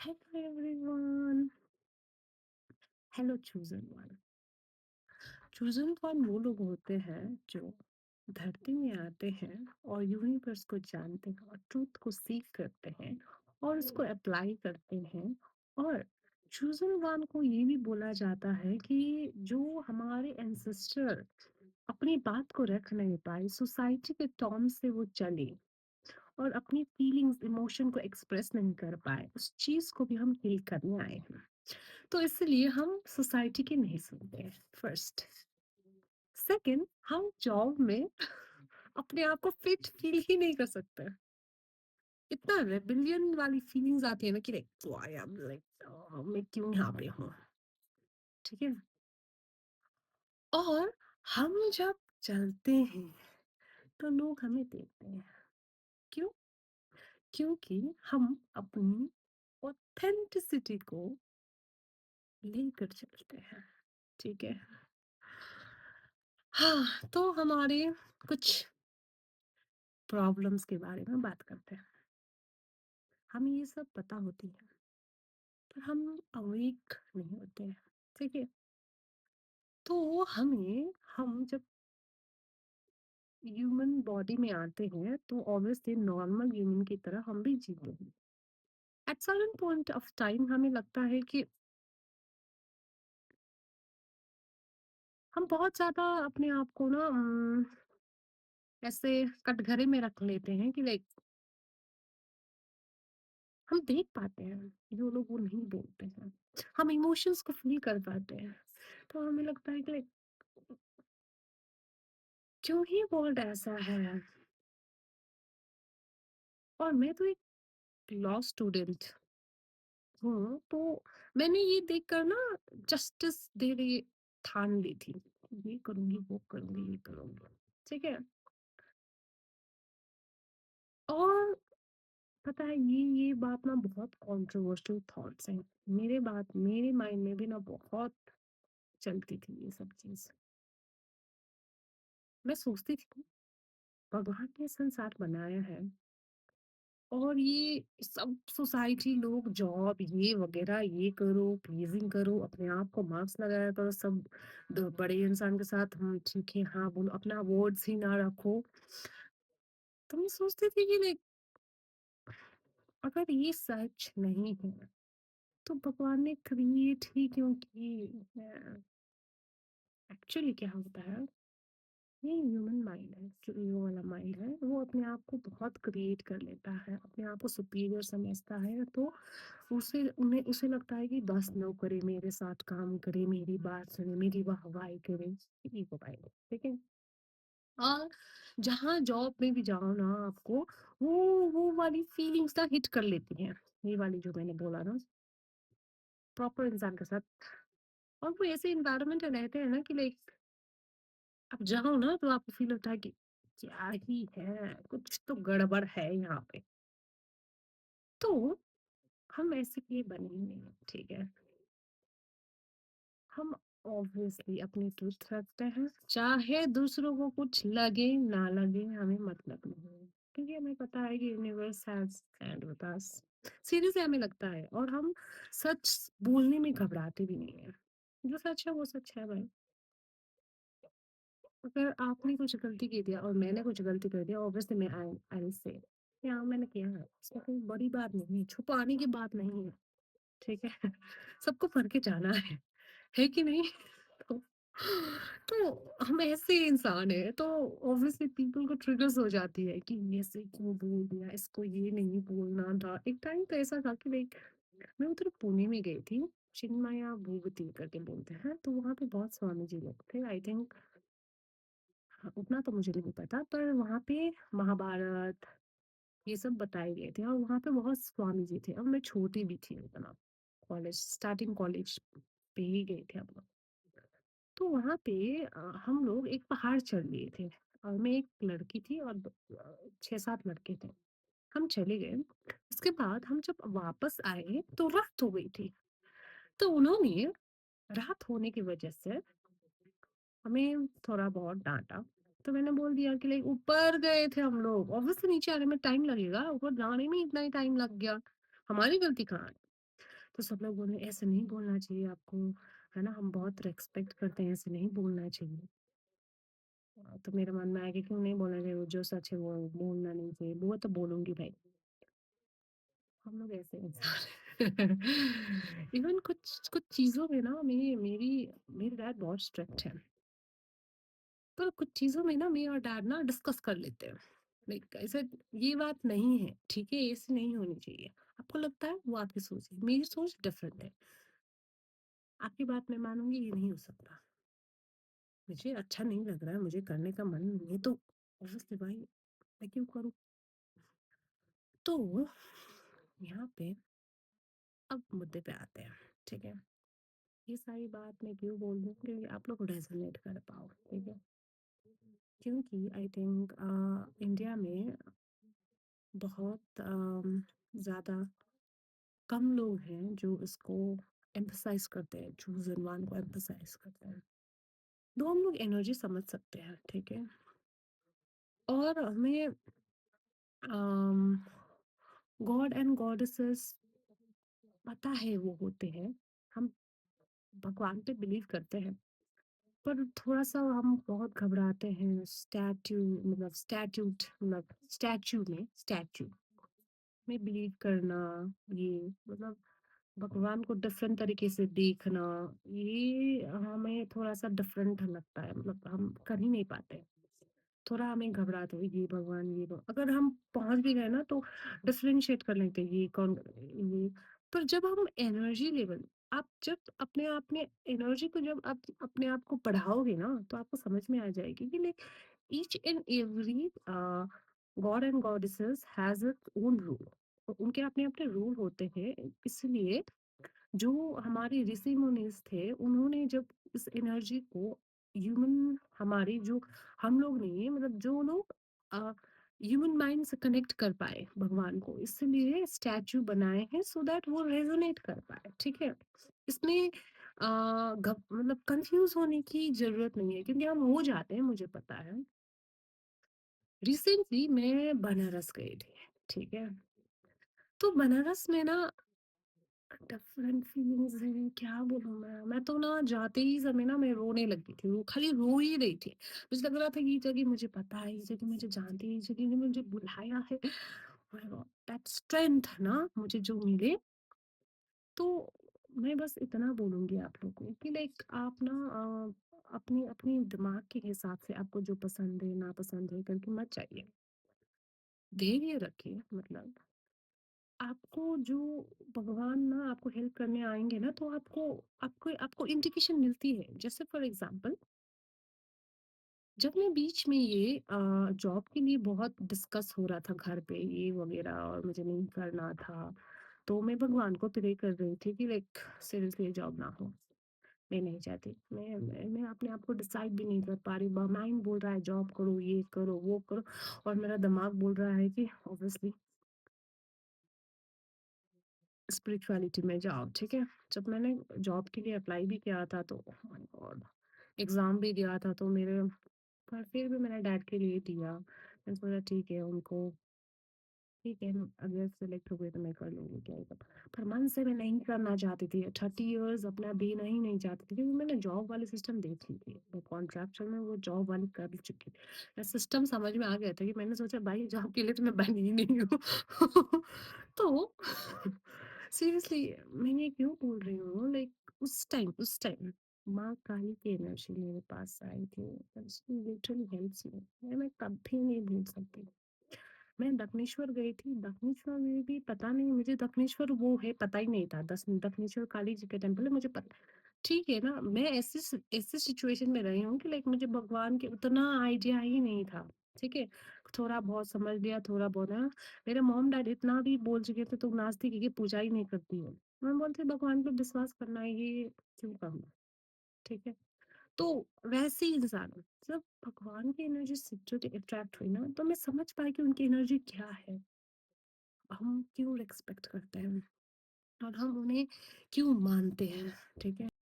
Hello everyone. Hello chosen one. chosen one वो लोग होते हैं जो धरती में आते हैं और यूनिवर्स को जानते हैं और ट्रूथ को सीख करते हैं और उसको अप्लाई करते हैं। और chosen one को ये भी बोला जाता है कि जो हमारे एंसेस्टर अपनी बात को रख नहीं पाए, सोसाइटी के टर्म से वो चले और अपनी फीलिंग्स इमोशन को एक्सप्रेस नहीं कर पाए, उस चीज को भी हम हील करने आए हैं। तो इसलिए हम सोसाइटी के नहीं सुनते हैं, फर्स्ट। सेकंड, हम जॉब में अपने आप को फिट फील ही नहीं कर सकते। इतना रेबिलियन वाली फीलिंग्स आती है ना कि like why I am like मैं क्यों यहाँ पे हूँ। ठीक है। और हम जब चलते हैं तो लोग हमें देखते हैं। क्यों? क्योंकि हम अपनी ऑथेंटिसिटी को लेकर चलते हैं। ठीक है। हाँ, तो हमारे कुछ प्रॉब्लम्स के बारे में बात करते हैं। हमें ये सब पता होती है, पर हम अवेक नहीं होते हैं। ठीक है। तो हम जब ह्यूमन बॉडी में आते हैं तो ऑब्वियसली नॉर्मल ह्यूमन की तरह हम भी जीते हैं। At certain point of time हमें लगता है कि हम बहुत ज्यादा अपने आप को ना ऐसे कटघरे में रख लेते हैं कि लाइक हम देख पाते हैं जो लोग वो नहीं बोलते हैं। हम इमोशंस को फील कर पाते हैं। तो हमें लगता है कि लाइक क्यों ही वर्ल्ड ऐसा है। और मैं तो एक लॉ स्टूडेंट हूँ, तो मैंने ये देखकर ना जस्टिस दे रही ठान ली थी, ये करूंगी वो करूंगी ये करूंगी। ठीक है। और पता है ये बात ना बहुत कंट्रोवर्शियल थॉट्स हैं। मेरे माइंड में भी ना बहुत चलती थी ये सब चीज। मैं सोचती थी भगवान ने संसार बनाया है और ये सब सोसाइटी लोग जॉब ये वगैरह ये करो, प्लीजिंग करो, अपने आप को मार्क्स लगाया करो, सब बड़े इंसान के साथ हम ठीक है हाँ बोलो, अपना वर्ड्स ही ना रखो। तो मैं सोचती थी कि लाइक अगर ये सच नहीं है तो भगवान ने क्रिएट ही क्यों की। एक्चुअली क्या होता है, ये ह्यूमन माइंड है, जो ईगो वाला माइंड है, वो अपने आप को बहुत क्रिएट कर लेता है, अपने आप को सुपीरियर समझता है। तो उसे लगता है कि बस नो करे, मेरे साथ काम करे, मेरी बात सुने, मेरी वाहवाही करे। Ego mind. ठीक है। और जहाँ जॉब में भी जाओ ना आपको वो वाली फीलिंग्स ना हिट कर लेती हैं। ये वाली जो मैंने बोला ना, प्रॉपर इंसान के साथ। और वो ऐसे इन्वायरमेंट में रहते हैं ना कि लाइक आप जाओ ना तो आपको फील होता है कि क्या ही है, कुछ तो गड़बड़ है यहाँ पे। तो हम ऐसे लिए बने ही नहीं हैं। ठीक है। हम ऑब्वियसली अपनी ट्रुथ रखते हैं, चाहे दूसरों को कुछ लगे ना लगे, हमें मतलब नहीं है, क्योंकि हमें पता है कि universe has stand with us. Seriously हमें लगता है और हम सच बोलने में घबराते भी नहीं है। जो सच है वो सच है भाई। अगर आपने कुछ गलती की थी और मैंने कुछ गलती कर दिया, ऑब्वियसली मैं आई आई विल से हाँ मैंने किया है, इसमें कोई बड़ी बात नहीं है, छुपाने की बात नहीं है। ठीक है। सबको पढ़ के जाना है कि नहीं? तो तो हम ऐसे इंसान हैं, तो ऑब्वियसली पीपल को ट्रिगर्स हो जाती है कि ये ऐसे क्यों बोल दिया, इसको ये नहीं बोलना था। एक टाइम तो ऐसा था कि लाइक मैं उधर पुणे में गई थी, चिन्मया भूगती करके बोलते हैं, तो वहाँ पे बहुत स्वामी जी लोग थे, आई थिंक। हाँ, उतना तो मुझे नहीं पता, पर वहाँ पे महाभारत ये सब बताए गए थे और वहाँ पे बहुत स्वामी जी थे और मैं छोटी भी थी उतना, कॉलेज स्टार्टिंग कॉलेज पे ही गए थे हम लोग। तो वहाँ पे हम लोग एक पहाड़ चढ़ लिए थे और मैं एक लड़की थी और 6-7 लड़के थे। हम चले गए। उसके बाद हम जब वापस आए तो रात हो गई थी। तो उन्होंने रात होने की वजह से हमें थोड़ा बहुत डाँटा। तो मैंने बोल दिया कि लाइक ऊपर गए थे हम लोग, ऑब्वियसली नीचे आने में टाइम लगेगा, ऊपर जाने में इतना ही टाइम लग गया। हमारी गलती कहाँ है? तो सब लोग बोले ऐसे नहीं बोलना चाहिए आपको, है ना? हम बहुत रिस्पेक्ट करते हैं, ऐसे नहीं बोलना चाहिए। तो मेरे मन में आया कि क्यों नहीं बोलना चाहिए, वो जो सच है वो बोलना नहीं चाहिए। वो तो बोलूँगी भाई। हम लोग ऐसे इंसान इवन कुछ कुछ चीज़ों में ना मेरे डैड बहुत स्ट्रिक्ट हैं। पर कुछ चीज़ों में ना मेरे और डैड ना डिस्कस कर लेते हैं। लाइक ऐसे ये बात नहीं है, ठीक है? ऐसे नहीं होनी चाहिए। आपको लगता है वो आपकी सोच है, मेरी सोच डिफरेंट है। आपकी बात मैं मानूँगी ये नहीं हो सकता। मुझे अच्छा नहीं लग रहा है, मुझे करने का मन नहीं है तो ऑब्वियसली भाई मैं क्यों करूँ? तो यहाँ पे अब मुद्दे पे आते हैं, ठीक है? ये सारी बात मैं क्यों बोल रही हूँ क्योंकि आप लोग रेज़ोनेट कर पाओ, ठीक है? क्योंकि आई थिंक इंडिया में बहुत ज़्यादा कम लोग हैं जो इसको एम्फसाइज़ करते हैं, चूज़न वन को एम्फसाइज़ करते हैं। तो हम लोग एनर्जी समझ सकते हैं, ठीक है? और हमें अम, गॉड एंड गॉडेसेस पता है वो होते हैं। हम भगवान पे बिलीव करते हैं। पर थोड़ा-सा हम बहुत घबराते हैं स्टैच्यू में बिलीव करना, ये मतलब भगवान को डिफरेंट तरीके से देखना, ये हमें थोड़ा-सा डिफरेंट लगता है, मतलब हम कर ही नहीं पाते। थोड़ा हमें घबराहट हुई, ये भगवान अगर हम पहुँच भी गए ना तो डिफरेंशिएट कर लेते हैं ये कौन ये पर जब हम एनर्जी लेवल आप जब अपने आप में एनर्जी को जब आप अपने आप को बढ़ाओगे ना तो आपको समझ में आ जाएगी कि like each and every God and goddesses has its own rule. उनके अपने अपने रूल होते हैं, इसलिए जो हमारे ऋषि मुनीस थे उन्होंने जब इस एनर्जी को ह्यूमन हमारी जो हम लोग नहीं है मतलब जो लोग ह्यूमन माइंड से कनेक्ट कर पाए भगवान को इसलिए स्टैचू बनाए हैं सो दैट वो रेजोनेट कर पाए, ठीक है? इसमें मतलब कंफ्यूज होने की जरूरत नहीं है क्योंकि हम हो जाते हैं, मुझे पता है। रिसेंटली मैं बनारस गई थी, ठीक है? तो बनारस में ना डिफरेंट फीलिंग्स हैं, क्या बोलूँ मैं तो ना जाते ही समय ना मैं रोने लगी थी, वो खाली रो ही रही थी। मुझे लग रहा था ये जगह मुझे पता है, ये जगह मुझे जानती है, ये जगह ने मुझे बुलाया है। माय गॉड दैट स्ट्रेंथ ना मुझे जो मिले, तो मैं बस इतना बोलूँगी आप लोगों को कि लाइक आप ना अपनी अपनी दिमाग के हिसाब से आपको जो पसंद है, नापसंद है करके मत जाइए। धैर्य रखिए मतलब आपको जो भगवान ना आपको हेल्प करने आएँगे ना तो आपको आपको आपको इंडिकेशन मिलती है। जैसे फॉर एग्ज़ाम्पल जब मैं बीच में ये जॉब के लिए बहुत डिस्कस हो रहा था घर पे ये वग़ैरह और मुझे नहीं करना था। तो मैं भगवान को प्रे कर रही थी कि लाइक सीरियसली ये जॉब ना हो। मैं नहीं चाहती। मैं अपने आप को डिसाइड भी नहीं कर पा रही। ब माइंड बोल रहा है जॉब करो, ये करो, वो करो और मेरा दिमाग बोल रहा है कि ऑब्वियसली स्पिरिचुअलिटी में जाओ, ठीक है? जब मैंने जॉब के लिए अप्लाई भी किया था तो ओह माय गॉड! एग्ज़ाम भी दिया था तो मेरे पर फिर भी मैंने डैड के लिए दिया। मैंने सोचा ठीक है उनको ठीक है अगर सेलेक्ट हो गए तो मैं कर लूँगी क्या ही पर मन से मैं नहीं करना चाहती थी। 30 इयर्स अपना देना ही नहीं चाहती थी क्योंकि मैंने जॉब वाली सिस्टम देख ली थी। वो कॉन्ट्रैक्चुअल में वो जॉब वाली कर चुकी थी। सिस्टम समझ में आ गया था कि मैंने सोचा भाई जॉब के लिए तो मैं बनी ही नहीं हूँ। तो सीरियसली मैं ये क्यों बोल रही हूँ लाइक उस टाइम माँ काली की एनर्जी मेरे पास आई थी। Literally helps me. मैं कभी नहीं भूल सकती। मैं दक्षिणेश्वर गई थी, दक्षिणेश्वर में भी पता नहीं मुझे दक्षिणेश्वर वो है पता ही नहीं था। दक्षिणेश्वर काली जी का टेम्पल है मुझे पता ठीक है ना, मैं ऐसी सिचुएशन में रही हूँ कि लाइक मुझे भगवान के उतना आइडिया ही नहीं था, ठीक है? थोड़ा बहुत समझ लिया, थोड़ा बहुत ना मेरे मॉम-डैडी इतना भी बोल चुके थे, "तुम नास्तिक है कि पूजा ही नहीं करती हो।" मैं बोलती भगवान पे विश्वास करना है, ये क्यों करना, ठीक है? तो वैसे ही इंसान जब भगवान की एनर्जी से जो अट्रैक्ट हुई ना तो मैं समझ पाई कि उनकी एनर्जी क्या है, हम क्यों रिस्पेक्ट करते हैं और हम उन्हें क्यों मानते हैं, ठीक है?